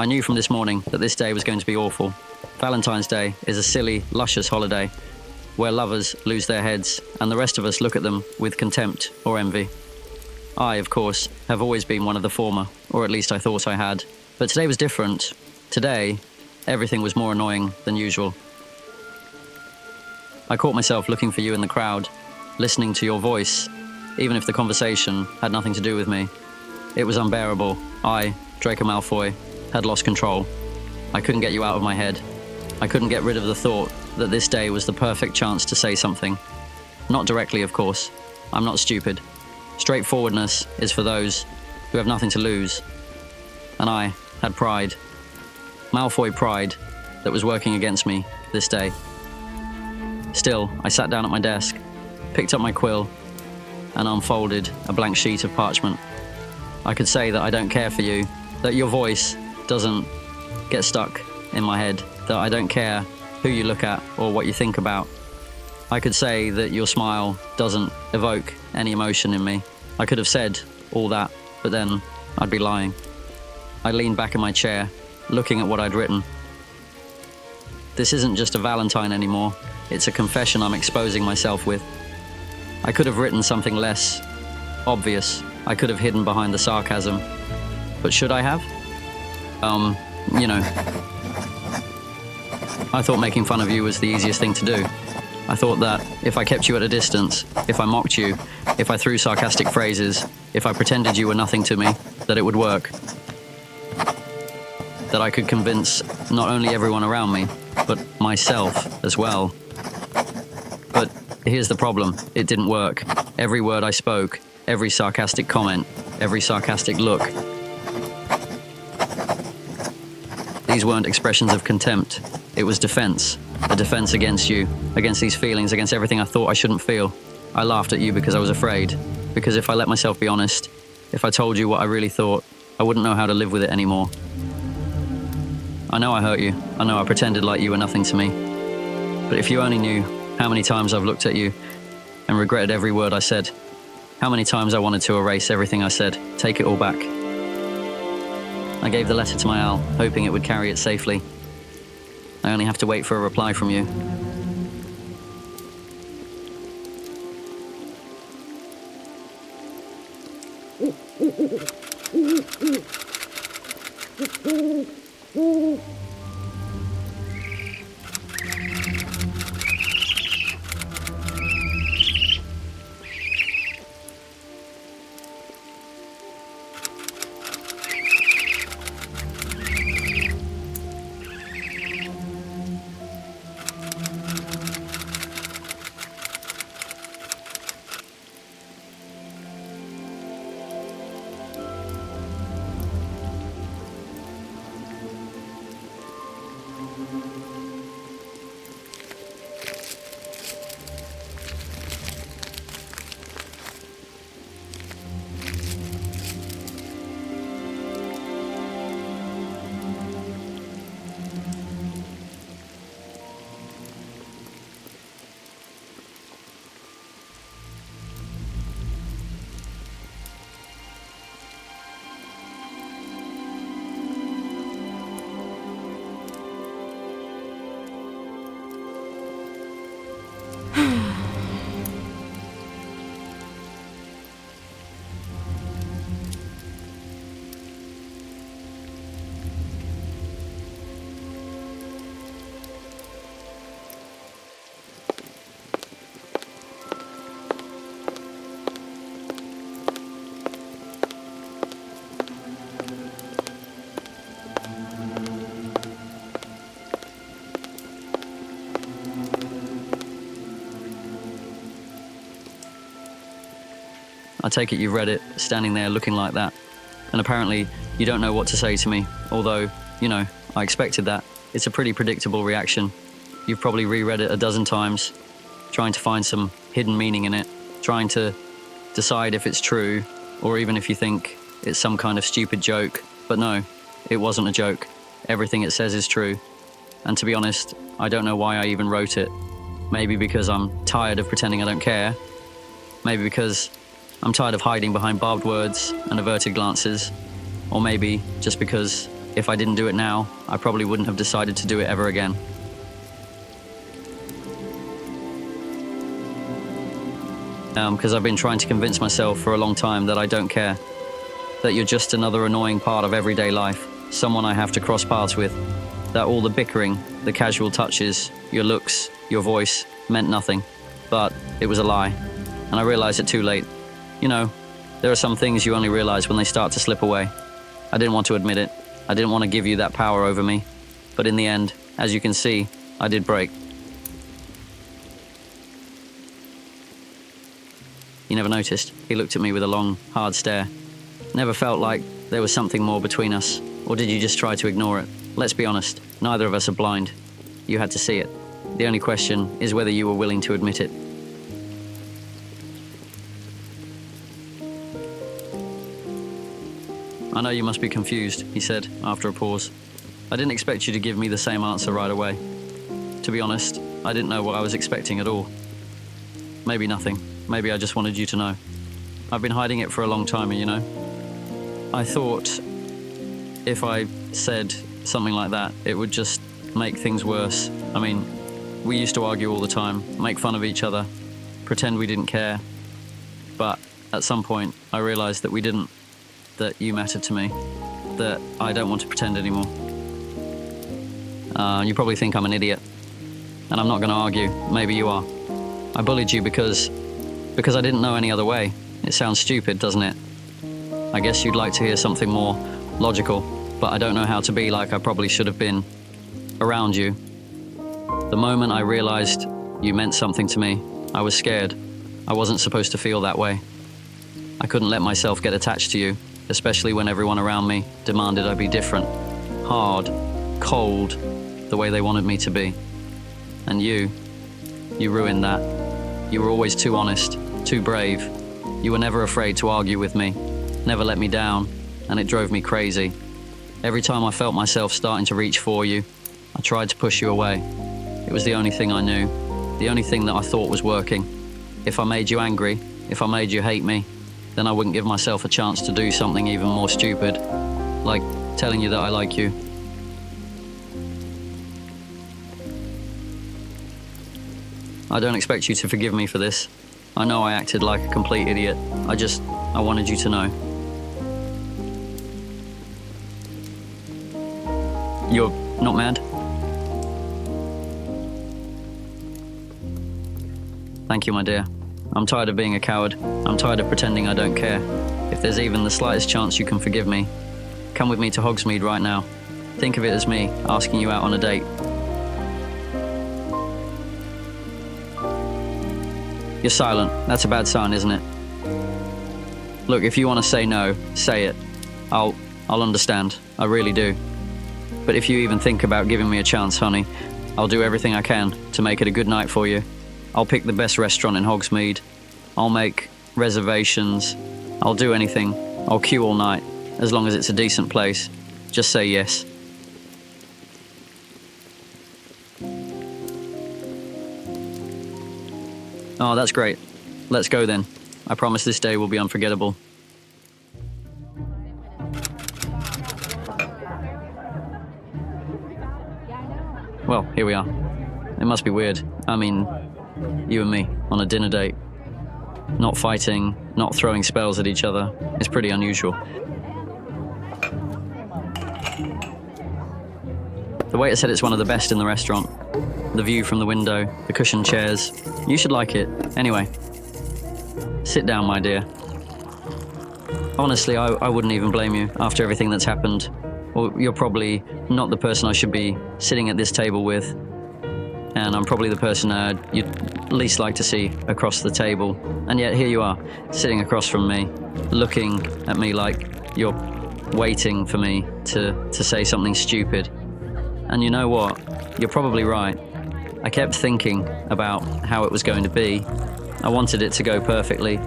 I knew from this morning that this day was going to be awful. Valentine's Day is a silly, luscious holiday where lovers lose their heads and the rest of us look at them with contempt or envy. I, of course, have always been one of the former, or at least I thought I had. But today was different. Today, everything was more annoying than usual. I caught myself looking for you in the crowd, listening to your voice, even if the conversation had nothing to do with me. It was unbearable. I, Draco Malfoy, had lost control. I couldn't get you out of my head. I couldn't get rid of the thought that this day was the perfect chance to say something. Not directly, of course. I'm not stupid. Straightforwardness is for those who have nothing to lose. And I had pride. Malfoy pride that was working against me this day. Still, I sat down at my desk, picked up my quill, and unfolded a blank sheet of parchment. I could say that I don't care for you, that your voice doesn't get stuck in my head, that I don't care who you look at or what you think about. I could say that your smile doesn't evoke any emotion in me. I could have said all that, but then I'd be lying. I leaned back in my chair, looking at what I'd written. This isn't just a valentine anymore. It's a confession I'm exposing myself with. I could have written something less obvious. I could have hidden behind the sarcasm. But should I have? I thought making fun of you was the easiest thing to do. I thought that if I kept you at a distance, if I mocked you, if I threw sarcastic phrases, if I pretended you were nothing to me, that it would work. That I could convince not only everyone around me, but myself as well. But here's the problem. It didn't work. Every word I spoke, every sarcastic comment, every sarcastic look. These weren't expressions of contempt. It was defense. A defense against you, against these feelings, against everything I thought I shouldn't feel. I laughed at you because I was afraid. Because if I let myself be honest, if I told you what I really thought, I wouldn't know how to live with it anymore. I know I hurt you. I know I pretended like you were nothing to me. But if you only knew how many times I've looked at you and regretted every word I said, how many times I wanted to erase everything I said, take it all back. I gave the letter to my Al, hoping it would carry it safely. I only have to wait for a reply from you. I take it you've read it, standing there looking like that. And apparently, you don't know what to say to me, although, I expected that. It's a pretty predictable reaction. You've probably reread it a dozen times, trying to find some hidden meaning in it, trying to decide if it's true, or even if you think it's some kind of stupid joke. But no, it wasn't a joke. Everything it says is true. And to be honest, I don't know why I even wrote it. Maybe because I'm tired of pretending I don't care. Maybe because I'm tired of hiding behind barbed words and averted glances. Or maybe just because if I didn't do it now, I probably wouldn't have decided to do it ever again. Because I've been trying to convince myself for a long time that I don't care. That you're just another annoying part of everyday life, someone I have to cross paths with. That all the bickering, the casual touches, your looks, your voice meant nothing. But it was a lie, and I realized it too late. You know, there are some things you only realize when they start to slip away. I didn't want to admit it. I didn't want to give you that power over me. But in the end, as you can see, I did break. You never noticed. He looked at me with a long, hard stare. Never felt like there was something more between us, or did you just try to ignore it? Let's be honest, neither of us are blind. You had to see it. The only question is whether you were willing to admit it. I know you must be confused, he said, after a pause. I didn't expect you to give me the same answer right away. To be honest, I didn't know what I was expecting at all. Maybe nothing. Maybe I just wanted you to know. I've been hiding it for a long time, you know. I thought if I said something like that, it would just make things worse. I mean, we used to argue all the time, make fun of each other, pretend we didn't care. But at some point, I realized that we didn't, that you mattered to me, that I don't want to pretend anymore. You probably think I'm an idiot, and I'm not going to argue. Maybe you are. I bullied you because I didn't know any other way. It sounds stupid, doesn't it? I guess you'd like to hear something more logical, but I don't know how to be like I probably should have been around you. The moment I realized you meant something to me, I was scared. I wasn't supposed to feel that way. I couldn't let myself get attached to you, especially when everyone around me demanded I be different, hard, cold, the way they wanted me to be. And you ruined that. You were always too honest, too brave. You were never afraid to argue with me, never let me down, and it drove me crazy. Every time I felt myself starting to reach for you, I tried to push you away. It was the only thing I knew, the only thing that I thought was working. If I made you angry, if I made you hate me, then I wouldn't give myself a chance to do something even more stupid, like telling you that I like you. I don't expect you to forgive me for this. I know I acted like a complete idiot. I wanted you to know. You're not mad? Thank you, my dear. I'm tired of being a coward. I'm tired of pretending I don't care. If there's even the slightest chance you can forgive me, come with me to Hogsmeade right now. Think of it as me asking you out on a date. You're silent. That's a bad sign, isn't it? Look, if you want to say no, say it. I'll understand. I really do. But if you even think about giving me a chance, honey, I'll do everything I can to make it a good night for you. I'll pick the best restaurant in Hogsmeade. I'll make reservations. I'll do anything. I'll queue all night, as long as it's a decent place. Just say yes. Oh, that's great. Let's go then. I promise this day will be unforgettable. Well, here we are. It must be weird. I mean, you and me on a dinner date. Not fighting, not throwing spells at each other. It's pretty unusual. The waiter said it's one of the best in the restaurant. The view from the window, the cushioned chairs. You should like it. Anyway, sit down, my dear. Honestly, I wouldn't even blame you after everything that's happened. Well, you're probably not the person I should be sitting at this table with. And I'm probably the person you'd least like to see across the table. And yet here you are, sitting across from me, looking at me like you're waiting for me to say something stupid. And you know what? You're probably right. I kept thinking about how it was going to be. I wanted it to go perfectly.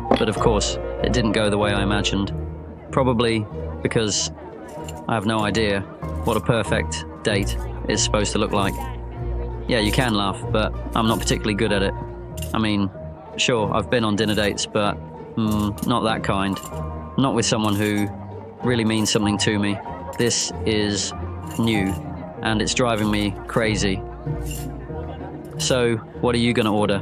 But of course, it didn't go the way I imagined. Probably because I have no idea what a perfect date is supposed to look like. Yeah, you can laugh, but I'm not particularly good at it. I mean, sure, I've been on dinner dates, but not that kind. Not with someone who really means something to me. This is new, and it's driving me crazy. So, what are you going to order?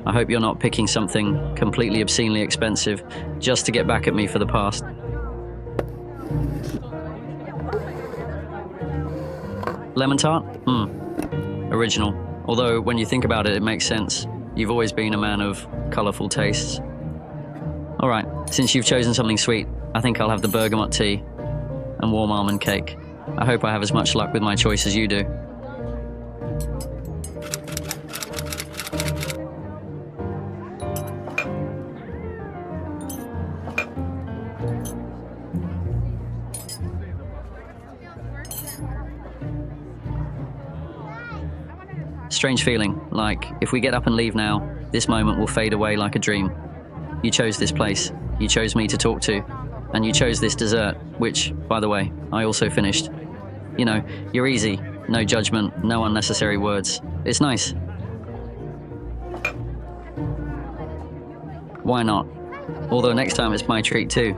I hope you're not picking something completely obscenely expensive just to get back at me for the past. Lemon tart? Original. Although, when you think about it, it makes sense. You've always been a man of colorful tastes. All right, since you've chosen something sweet, I think I'll have the bergamot tea and warm almond cake. I hope I have as much luck with my choice as you do. Strange feeling, like if we get up and leave now, this moment will fade away like a dream. You chose this place, you chose me to talk to, and you chose this dessert, which, by the way, I also finished. You know, you're easy, no judgment, no unnecessary words. It's nice. Why not? Although next time it's my treat too.